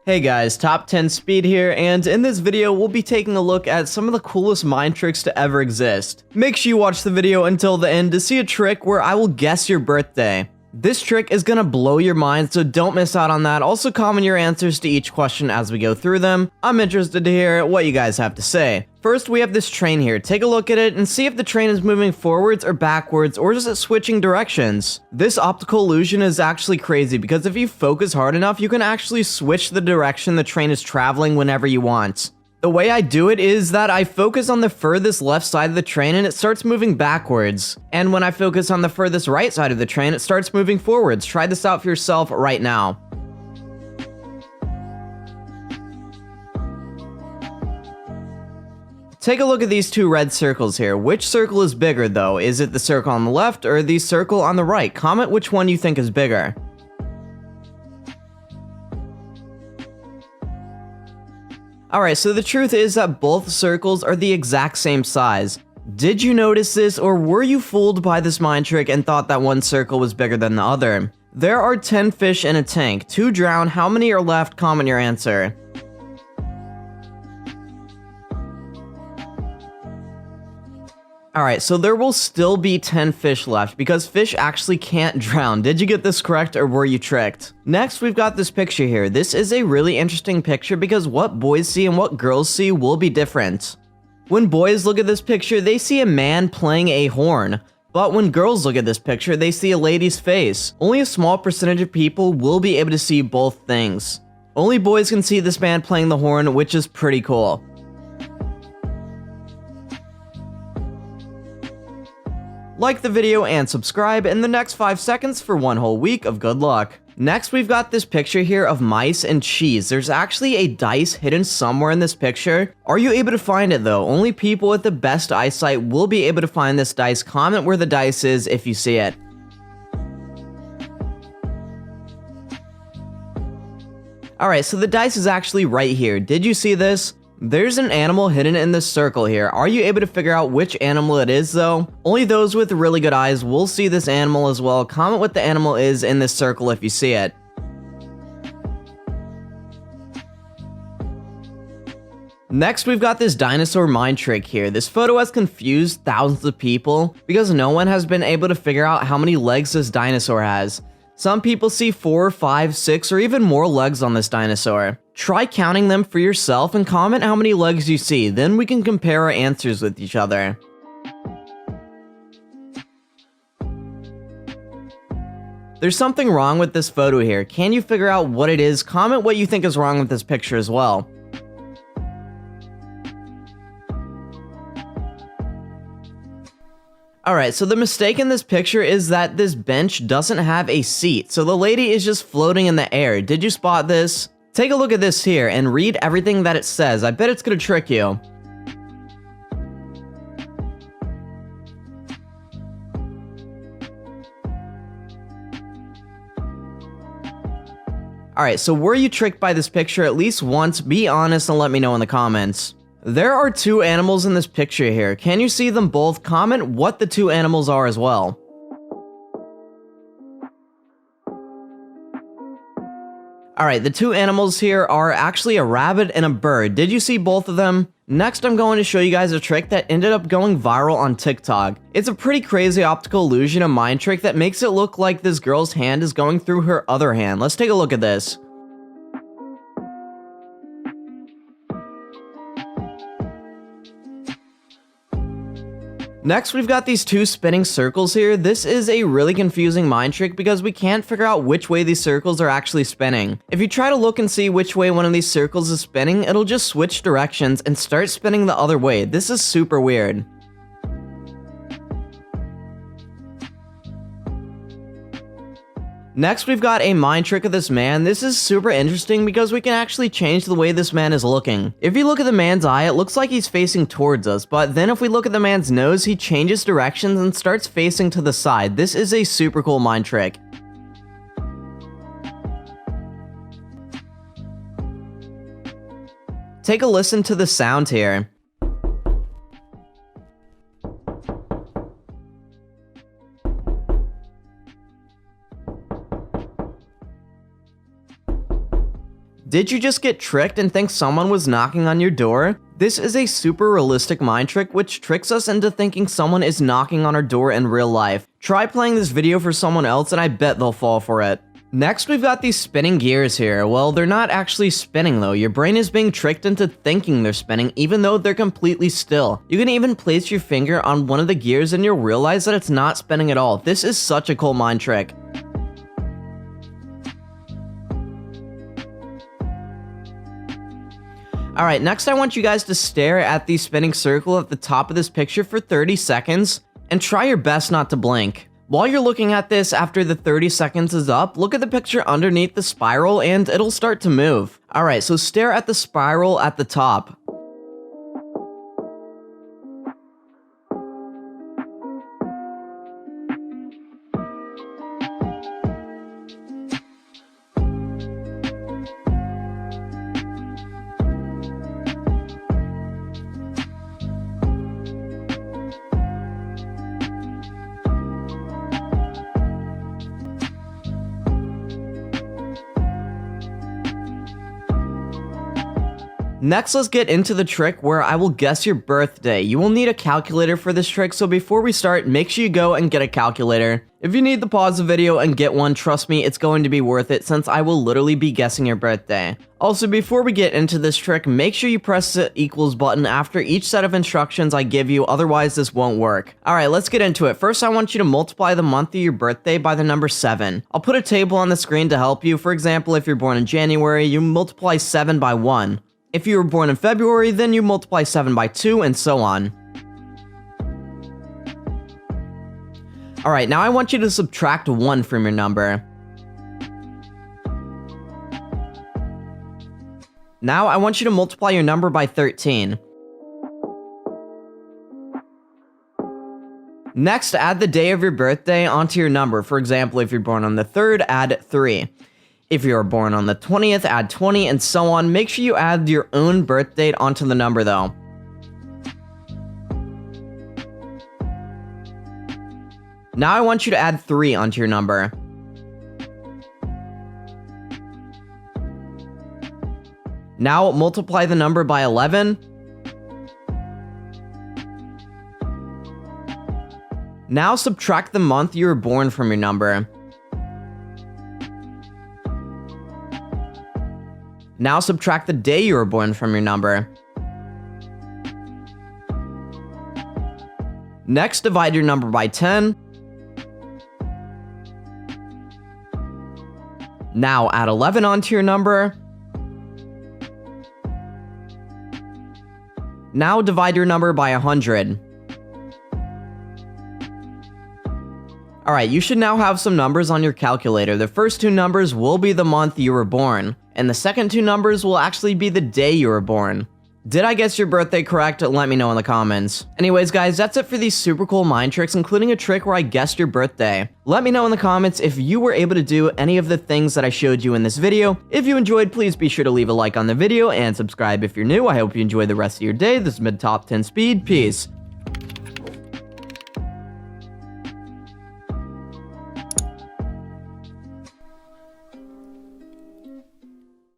Hey guys, Top 10 Speed here, and in this video we'll be taking a look at some of the coolest mind tricks to ever exist. Make sure you watch the video until the end to see a trick where I will guess your birthday. This trick is gonna blow your mind, so don't miss out on that. Also comment your answers to each question as we go through them. I'm interested to hear what you guys have to say. First, we have this train here. Take a look at it and see if the train is moving forwards or backwards, or is it switching directions. This optical illusion is actually crazy because if you focus hard enough, you can actually switch the direction the train is traveling whenever you want. The way I do it is that I focus on the furthest left side of the train and it starts moving backwards. And when I focus on the furthest right side of the train, it starts moving forwards. Try this out for yourself right now. Take a look at these two red circles here. Which circle is bigger though? Is it the circle on the left or the circle on the right? Comment which one you think is bigger. Alright, so the truth is that both circles are the exact same size. Did you notice this, or were you fooled by this mind trick and thought that one circle was bigger than the other? There are 10 fish in a tank. 2 drown. How many are left? Comment your answer. Alright, so there will still be 10 fish left because fish actually can't drown. Did you get this correct or were you tricked? Next, we've got this picture here. This is a really interesting picture because what boys see and what girls see will be different. When boys look at this picture, they see a man playing a horn. But when girls look at this picture, they see a lady's face. Only a small percentage of people will be able to see both things. Only boys can see this man playing the horn, which is pretty cool. Like the video and subscribe in the next 5 seconds for 1 whole week of good luck. Next, we've got this picture here of mice and cheese. There's actually a dice hidden somewhere in this picture. Are you able to find it though? Only people with the best eyesight will be able to find this dice. Comment where the dice is if you see it. Alright, so the dice is actually right here. Did you see this? There's an animal hidden in this circle here. Are you able to figure out which animal it is though? Only those with really good eyes will see this animal as well. Comment what the animal is in this circle if you see it. Next, we've got this dinosaur mind trick here. This photo has confused thousands of people because no one has been able to figure out how many legs this dinosaur has. Some people see 4, 5, 6, or even more legs on this dinosaur. Try counting them for yourself and comment how many legs you see, then we can compare our answers with each other. There's something wrong with this photo here. Can you figure out what it is? Comment what you think is wrong with this picture as well. Alright, so the mistake in this picture is that this bench doesn't have a seat, so the lady is just floating in the air. Did you spot this? Take a look at this here and read everything that it says. I bet it's gonna trick you. Alright, so were you tricked by this picture at least once? Be honest and let me know in the comments. There are 2 animals in this picture here. Can you see them both? Comment what the 2 animals are as well. Alright, the 2 animals here are actually a rabbit and a bird. Did you see both of them? Next, I'm going to show you guys a trick that ended up going viral on TikTok. It's a pretty crazy optical illusion, a mind trick that makes it look like this girl's hand is going through her other hand. Let's take a look at this. Next, we've got these 2 spinning circles here. This is a really confusing mind trick because we can't figure out which way these circles are actually spinning. If you try to look and see which way one of these circles is spinning, it'll just switch directions and start spinning the other way. This is super weird. Next, we've got a mind trick of this man. This is super interesting because we can actually change the way this man is looking. If you look at the man's eye, it looks like he's facing towards us, but then if we look at the man's nose, he changes directions and starts facing to the side. This is a super cool mind trick. Take a listen to the sound here. Did you just get tricked and think someone was knocking on your door? This is a super realistic mind trick which tricks us into thinking someone is knocking on our door in real life. Try playing this video for someone else and I bet they'll fall for it. Next, we've got these spinning gears here. Well, they're not actually spinning though. Your brain is being tricked into thinking they're spinning even though they're completely still. You can even place your finger on one of the gears and you'll realize that it's not spinning at all. This is such a cool mind trick. Alright, next I want you guys to stare at the spinning circle at the top of this picture for 30 seconds and try your best not to blink. While you're looking at this after the 30 seconds is up, look at the picture underneath the spiral and it'll start to move. Alright, so stare at the spiral at the top. Next, let's get into the trick where I will guess your birthday. You will need a calculator for this trick, so before we start, make sure you go and get a calculator. If you need to pause the video and get one, trust me, it's going to be worth it since I will literally be guessing your birthday. Also, before we get into this trick, make sure you press the equals button after each set of instructions I give you, otherwise this won't work. Alright, let's get into it. First, I want you to multiply the month of your birthday by the number 7. I'll put a table on the screen to help you. For example, if you're born in January, you multiply 7 by 1. If you were born in February, then you multiply 7 by 2, and so on. Alright, now I want you to subtract 1 from your number. Now I want you to multiply your number by 13. Next, add the day of your birthday onto your number. For example, if you're born on the 3rd, add 3. If you are born on the 20th, add 20, and so on. Make sure you add your own birth date onto the number though. Now I want you to add 3 onto your number. Now multiply the number by 11. Now subtract the month you were born from your number. Now subtract the day you were born from your number. Next, divide your number by 10. Now add 11 onto your number. Now divide your number by 100. Alright, you should now have some numbers on your calculator. The first 2 numbers will be the month you were born, and the second 2 numbers will actually be the day you were born. Did I guess your birthday correct? Let me know in the comments. Anyways guys, that's it for these super cool mind tricks, including a trick where I guessed your birthday. Let me know in the comments if you were able to do any of the things that I showed you in this video. If you enjoyed, please be sure to leave a like on the video and subscribe if you're new. I hope you enjoy the rest of your day. This has been Top 10 Speed. Peace.